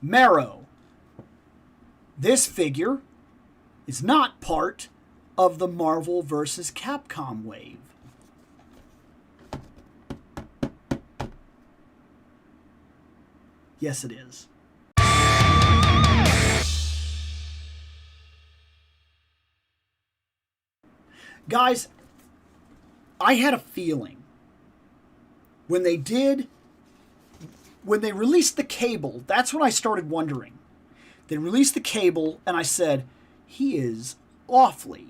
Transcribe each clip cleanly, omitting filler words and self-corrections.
Marrow. This figure is not part of the Marvel vs. Capcom wave. Yes, it is. Guys, I had a feeling when they released the cable, that's when I started wondering. They released the cable, and I said, he is awfully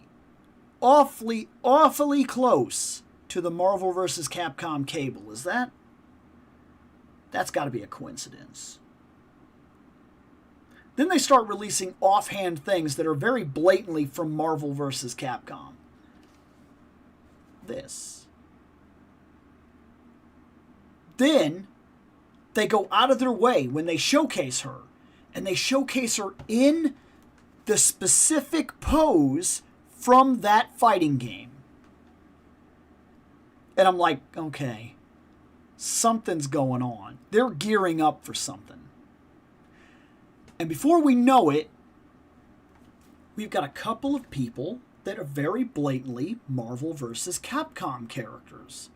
close to the Marvel vs. Capcom cable. Is that? That's got to be a coincidence. Then they start releasing offhand things that are very blatantly from Marvel vs. Capcom. This. Then they go out of their way when they showcase her, and they showcase her in the specific pose from that fighting game. And I'm like, okay, something's going on. They're gearing up for something. And before we know it, we've got a couple of people that are very blatantly Marvel vs. Capcom characters.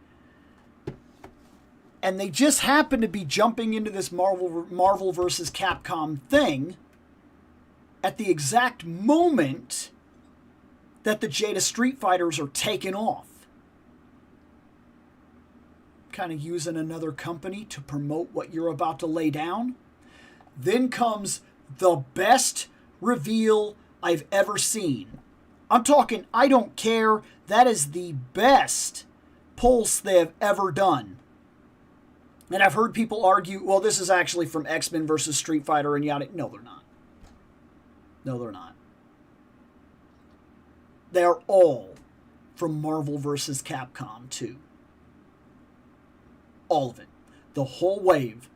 And they just happen to be jumping into this Marvel vs. Capcom thing at the exact moment that the Jada Street Fighters are taking off. Kind of using another company to promote what you're about to lay down. Then comes the best reveal I've ever seen. I'm talking, I don't care. That is the best pulse they have ever done. And I've heard people argue, well, this is actually from X-Men versus Street Fighter and yada. No, they're not. No, they're not. They are all from Marvel vs. Capcom 2. All of it. The whole wave.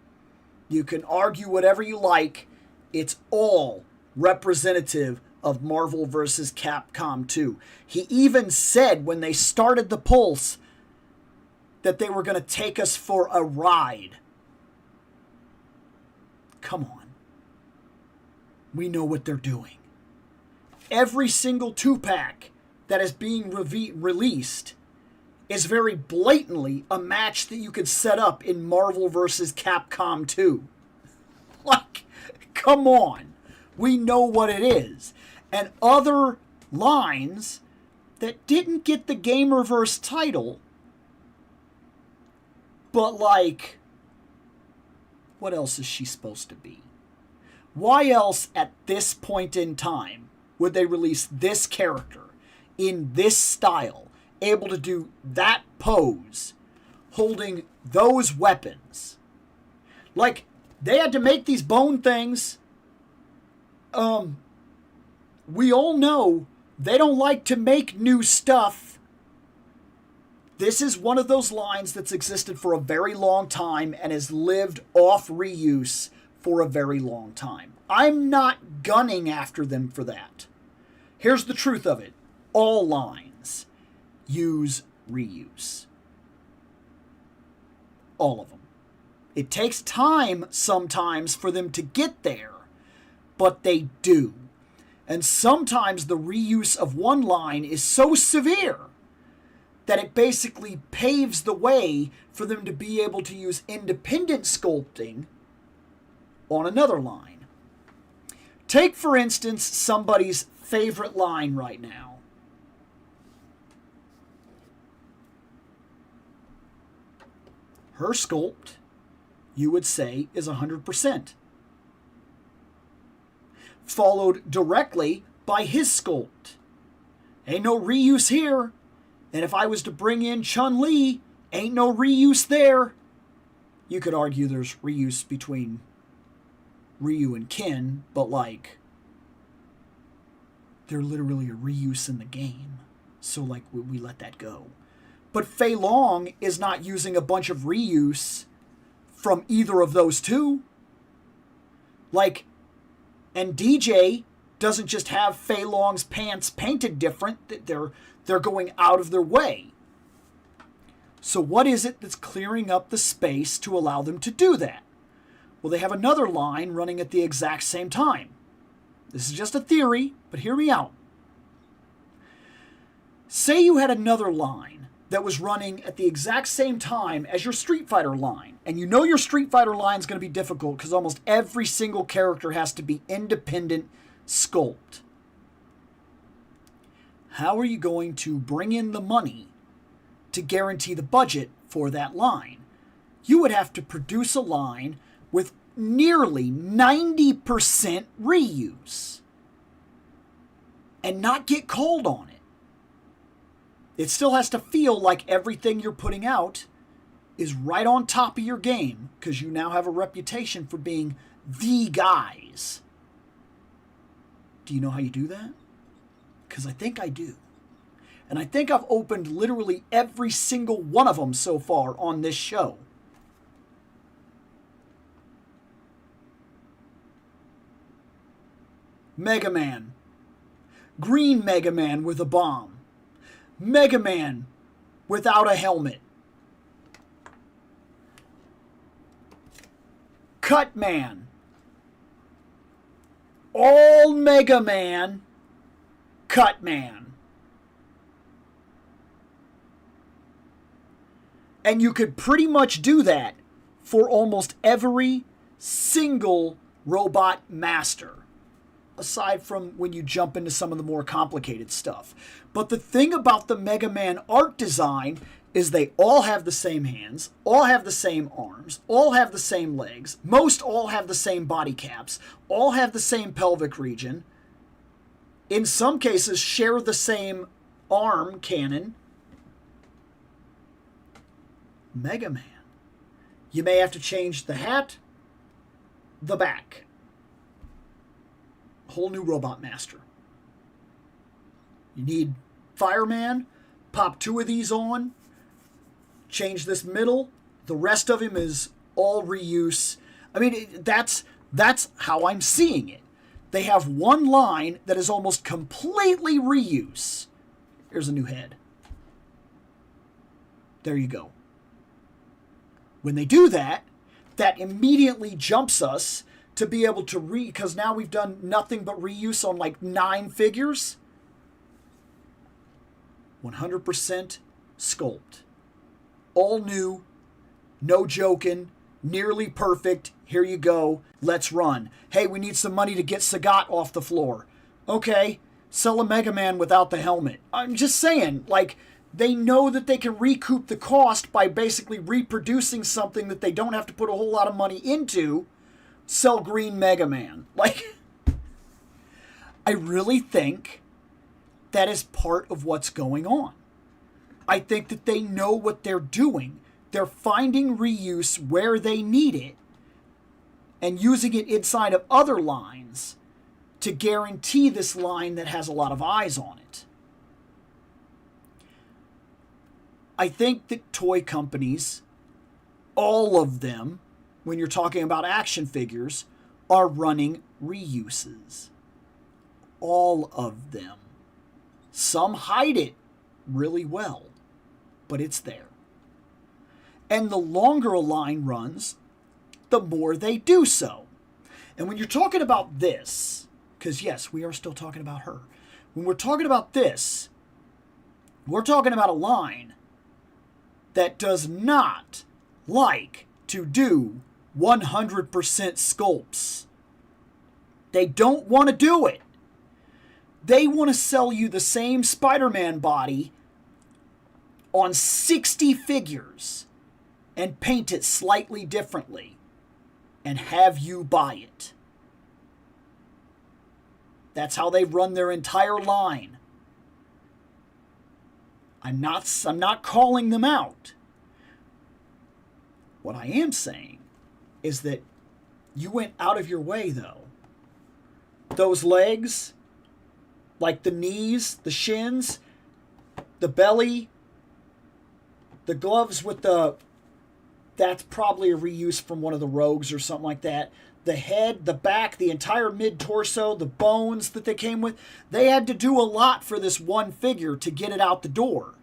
You can argue whatever you like. It's all representative of Marvel vs. Capcom 2. He even said when they started the pulse that they were going to take us for a ride. Come on. We know what they're doing. Every single 2-pack that is being released is very blatantly a match that you could set up in Marvel vs. Capcom 2. Like, come on. We know what it is. And other lines that didn't get the Gamerverse title, but like, what else is she supposed to be? Why else at this point in time would they release this character in this style, able to do that pose, holding those weapons? Like, they had to make these bone things. We all know they don't like to make new stuff. This is one of those lines that's existed for a very long time and has lived off reuse for a very long time. I'm not gunning after them for that. Here's the truth of it. All lines use reuse. All of them. It takes time sometimes for them to get there, but they do. And sometimes the reuse of one line is so severe that it basically paves the way for them to be able to use independent sculpting on another line. Take, for instance, somebody's favorite line right now. Her sculpt, you would say, is 100%. Followed directly by his sculpt. Ain't no reuse here. And if I was to bring in Chun-Li, ain't no reuse there. You could argue there's reuse between Ryu and Ken, but like, they're literally a reuse in the game. So like, we let that go. But Fei Long is not using a bunch of reuse from either of those two. Like, and DJ doesn't just have Fei Long's pants painted different. They're going out of their way. So what is it that's clearing up the space to allow them to do that? Well, they have another line running at the exact same time. This is just a theory, but hear me out. Say you had another line that was running at the exact same time as your Street Fighter line. And you know your Street Fighter line is going to be difficult because almost every single character has to be independent sculpt. How are you going to bring in the money to guarantee the budget for that line? You would have to produce a line with nearly 90% reuse and not get called on it. It still has to feel like everything you're putting out is right on top of your game because you now have a reputation for being the guys. Do you know how you do that? Because I think I do. And I think I've opened literally every single one of them so far on this show. Mega Man. Green Mega Man with a bomb. Mega Man without a helmet. Cut Man. All Mega Man. Cut Man. And you could pretty much do that for almost every single robot master. Aside from when you jump into some of the more complicated stuff. But the thing about the Mega Man art design is they all have the same hands, all have the same arms, all have the same legs, most all have the same body caps, all have the same pelvic region, in some cases share the same arm cannon. Mega Man. You may have to change the hat, the back. Whole new robot master. You need Fireman, pop 2 of these on, change this middle, the rest of him is all reuse. I mean, that's how I'm seeing it. They have one line that is almost completely reuse. Here's a new head. There you go. When they do that, that immediately jumps us to be able to because now we've done nothing but reuse on like 9 figures. 100% sculpt. All new, no joking, nearly perfect. Here you go. Let's run. Hey, we need some money to get Sagat off the floor. Okay, sell a Mega Man without the helmet. I'm just saying, like, they know that they can recoup the cost by basically reproducing something that they don't have to put a whole lot of money into. Sell Green Mega Man. Like, I really think that is part of what's going on. I think that they know what they're doing. They're finding reuse where they need it and using it inside of other lines to guarantee this line that has a lot of eyes on it. I think that toy companies, all of them, when you're talking about action figures, are running reuses. All of them. Some hide it really well, but it's there. And the longer a line runs, the more they do so. And when you're talking about this, because yes, we are still talking about her. When we're talking about this, we're talking about a line that does not like to do 100% sculpts. They don't want to do it. They want to sell you the same Spider-Man body on 60 figures and paint it slightly differently and have you buy it. That's how they run their entire line. I'm not calling them out. What I am saying is that you went out of your way, though. Those legs, like the knees, the shins, the belly, the gloves with that's probably a reuse from one of the Rogues or something like that. The head, the back, the entire mid-torso, the bones that they came with. They had to do a lot for this one figure to get it out the door.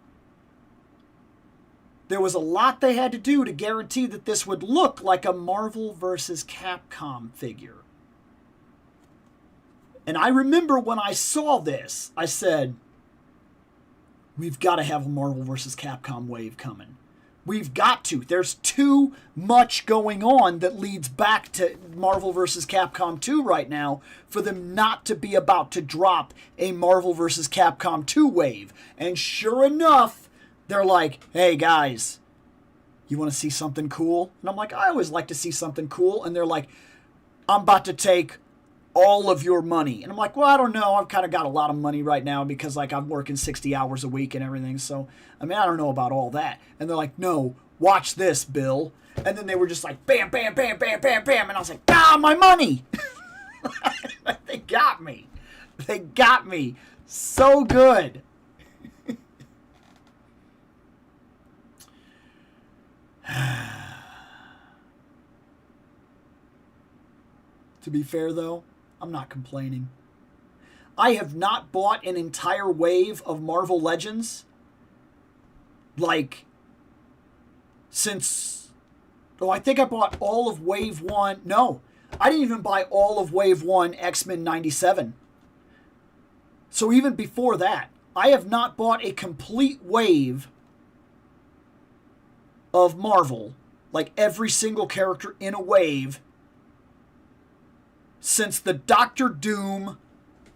there was a lot they had to do to guarantee that this would look like a Marvel vs. Capcom figure. And I remember when I saw this, I said, we've got to have a Marvel vs. Capcom wave coming. We've got to. There's too much going on that leads back to Marvel vs. Capcom 2 right now for them not to be about to drop a Marvel vs. Capcom 2 wave. And sure enough, they're like, hey guys, you want to see something cool? And I'm like, I always like to see something cool. And they're like, I'm about to take all of your money. And I'm like, well, I don't know. I've kind of got a lot of money right now because like I'm working 60 hours a week and everything. So, I mean, I don't know about all that. And they're like, no, watch this, Bill. And then they were just like, bam, bam, bam, bam, bam, bam. And I was like, ah, my money. They got me. They got me so good. To be fair, though, I'm not complaining. I have not bought an entire wave of Marvel Legends, like, since... Oh, I think I bought all of Wave 1. No, I didn't even buy all of Wave 1 X-Men 97. So even before that, I have not bought a complete wave of Marvel, like every single character in a wave, since the Doctor Doom...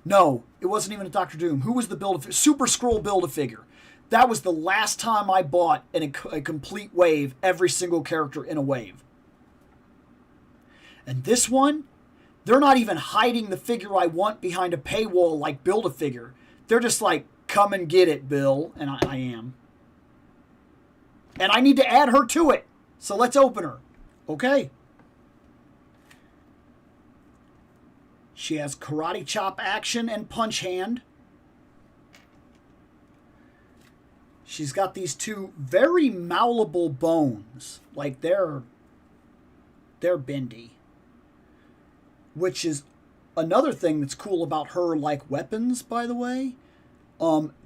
No, it wasn't even a Doctor Doom. Who was the Build-A-Figure? Super Skrull Build-A-Figure. That was the last time I bought a complete wave, every single character in a wave. And this one, they're not even hiding the figure I want behind a paywall like Build-A-Figure. They're just like, come and get it, Bill. And I am. And I need to add her to it. So let's open her. Okay. She has karate chop action and punch hand. She's got these two very malleable bones. Like they're bendy. Which is another thing that's cool about her, like weapons, by the way.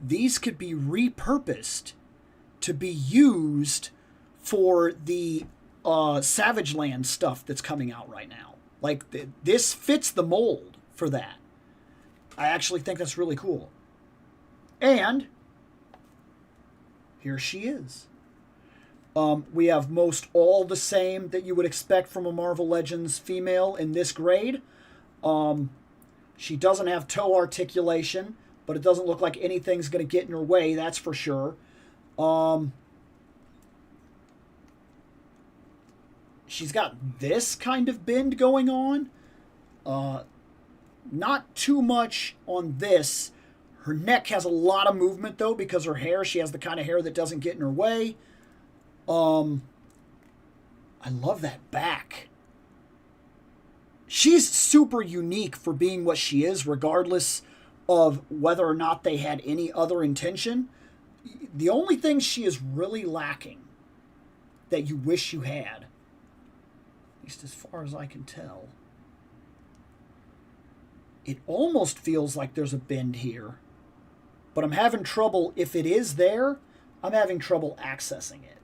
These could be repurposed to be used for the Savage Land stuff that's coming out right now. Like, this fits the mold for that. I actually think that's really cool. And here she is. We have most all the same that you would expect from a Marvel Legends female in this grade. She doesn't have toe articulation, but it doesn't look like anything's going to get in her way, that's for sure. She's got this kind of bend going on. Not too much on this. Her neck has a lot of movement, though, because her hair, she has the kind of hair that doesn't get in her way. I love that back. She's super unique for being what she is, regardless of whether or not they had any other intention. The only thing she is really lacking that you wish you had, at least as far as I can tell, it almost feels like there's a bend here, but I'm having trouble, if it is there, I'm having trouble accessing it.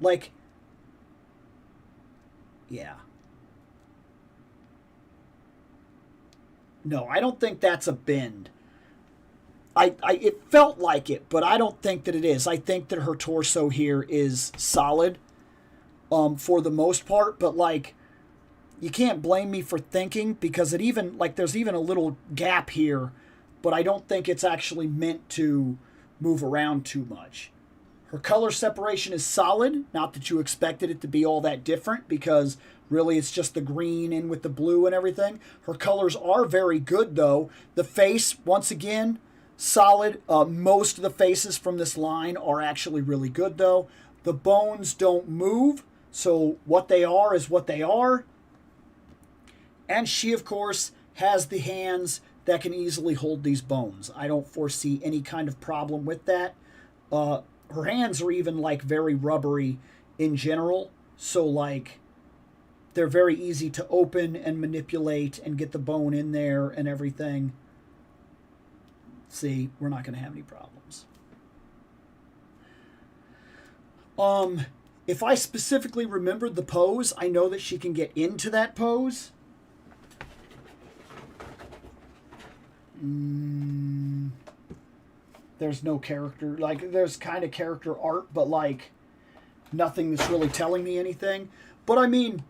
Like, yeah. No, I don't think that's a bend. It felt like it, but I don't think that it is. I think that her torso here is solid, for the most part, but like, you can't blame me for thinking, because it even, like, there's even a little gap here, but I don't think it's actually meant to move around too much. Her color separation is solid, not that you expected it to be all that different, because really it's just the green in with the blue and everything. Her colors are very good, though. The face, once again, solid. Most of the faces from this line are actually really good, though. The bones don't move, so what they are is what they are. And she, of course, has the hands that can easily hold these bones. I don't foresee any kind of problem with that. Her hands are even, like, very rubbery in general. So, like, they're very easy to open and manipulate and get the bone in there and everything. See, we're not going to have any problems. If I specifically remembered the pose, I know that she can get into that pose. There's no character. Like, there's kind of character art, but, like, nothing that's really telling me anything. But, I mean,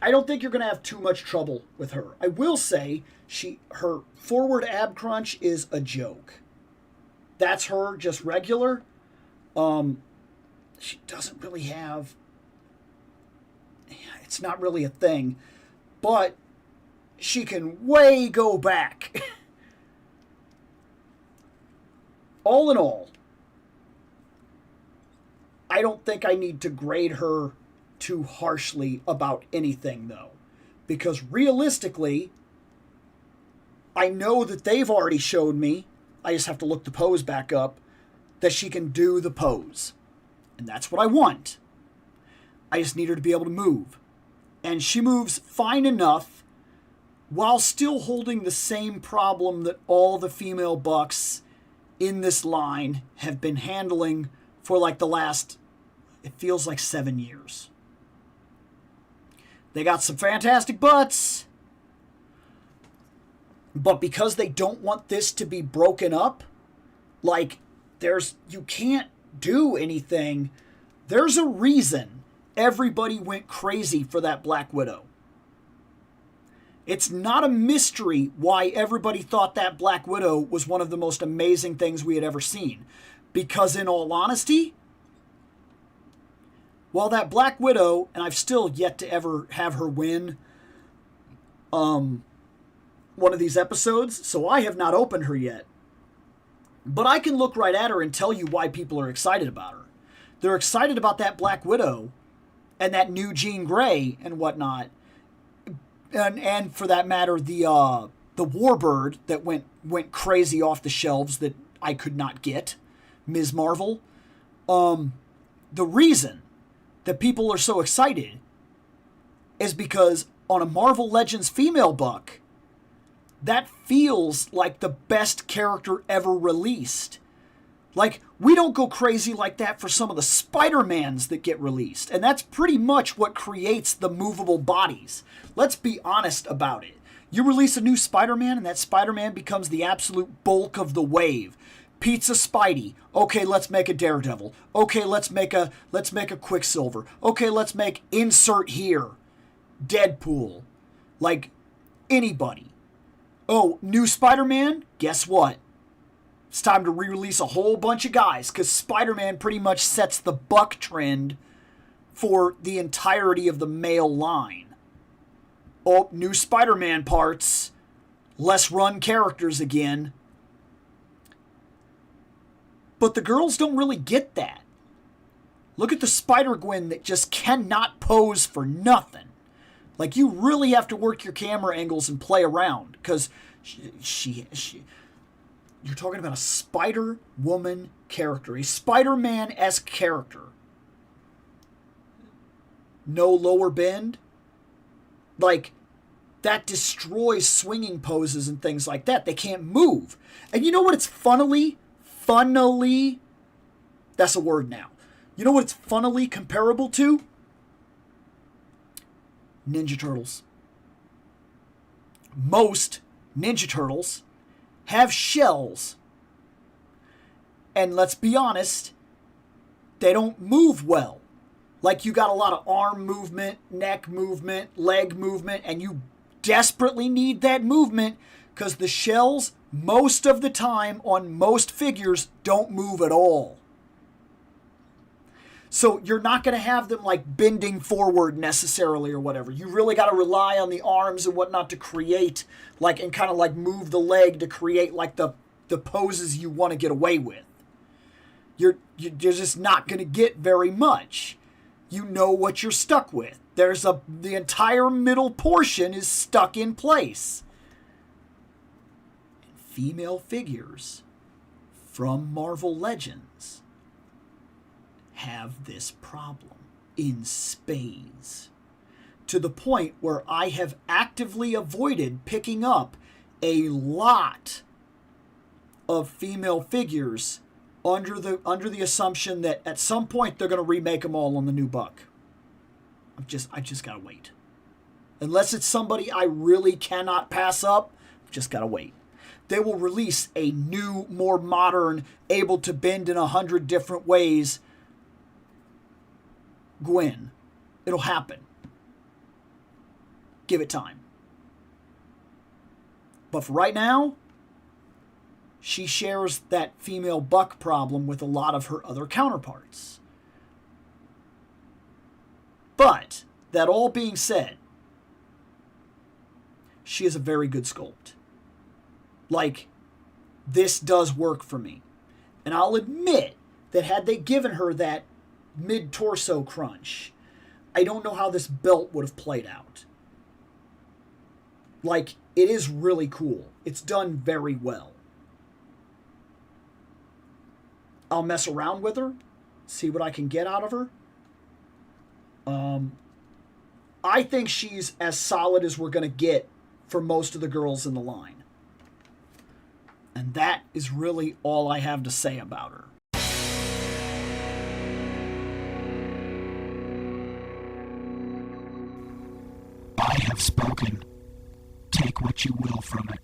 I don't think you're going to have too much trouble with her. I will say her forward ab crunch is a joke. That's her, just regular. She doesn't really have... It's not really a thing. But she can way go back. All in all, I don't think I need to grade her too harshly about anything, though. Because realistically, I know that they've already showed me, I just have to look the pose back up, that she can do the pose. And that's what I want. I just need her to be able to move. And she moves fine enough while still holding the same problem that all the female bucks in this line have been handling for like the last, it feels like 7 years. They got some fantastic butts, but because they don't want this to be broken up, like you can't do anything. There's a reason everybody went crazy for that Black Widow. It's not a mystery why everybody thought that Black Widow was one of the most amazing things we had ever seen. Because in all honesty, while that Black Widow, and I've still yet to ever have her win one of these episodes, so I have not opened her yet. But I can look right at her and tell you why people are excited about her. They're excited about that Black Widow and that new Jean Grey and whatnot. And for that matter, the Warbird that went crazy off the shelves that I could not get, Ms. Marvel. The reason that people are so excited is because on a Marvel Legends female buck, that feels like the best character ever released. Like, we don't go crazy like that for some of the Spider-Mans that get released. And that's pretty much what creates the movable bodies. Let's be honest about it. You release a new Spider-Man, and that Spider-Man becomes the absolute bulk of the wave. Pizza Spidey. Okay, let's make a Daredevil. Okay, let's make a Quicksilver. Okay, let's make insert here. Deadpool. Like, anybody. Oh, new Spider-Man? Guess what? It's time to re-release a whole bunch of guys, because Spider-Man pretty much sets the buck trend for the entirety of the male line. Oh, new Spider-Man parts. Less run characters again. But the girls don't really get that. Look at the Spider-Gwen that just cannot pose for nothing. Like, you really have to work your camera angles and play around, because she you're talking about a Spider-Woman character, a Spider-Man-esque character. No lower bend. Like, that destroys swinging poses and things like that. They can't move. And you know what it's funnily, that's a word now. You know what it's funnily comparable to? Ninja Turtles. Most Ninja Turtles have shells. And let's be honest, they don't move well. Like, you got a lot of arm movement, neck movement, leg movement, and you desperately need that movement because the shells, most of the time on most figures, don't move at all. So you're not going to have them like bending forward necessarily or whatever. You really got to rely on the arms and whatnot to create, like, and kind of like move the leg to create like the poses you want to get away with. You're just not going to get very much. You know what you're stuck with. The entire middle portion is stuck in place. Female figures from Marvel Legends have this problem in spades, to the point where I have actively avoided picking up a lot of female figures under the assumption that at some point they're going to remake them all on the new buck. I just gotta wait. Unless it's somebody I really cannot pass up, just gotta wait. They will release a new, more modern, able to bend in 100 different ways Gwen. It'll happen. Give it time. But for right now, she shares that female buck problem with a lot of her other counterparts. But, that all being said, she is a very good sculpt. Like, this does work for me. And I'll admit that had they given her that mid-torso crunch, I don't know how this belt would have played out. Like, it is really cool. It's done very well. I'll mess around with her, see what I can get out of her. I think she's as solid as we're going to get for most of the girls in the line. And that is really all I have to say about her. I have spoken. Take what you will from it.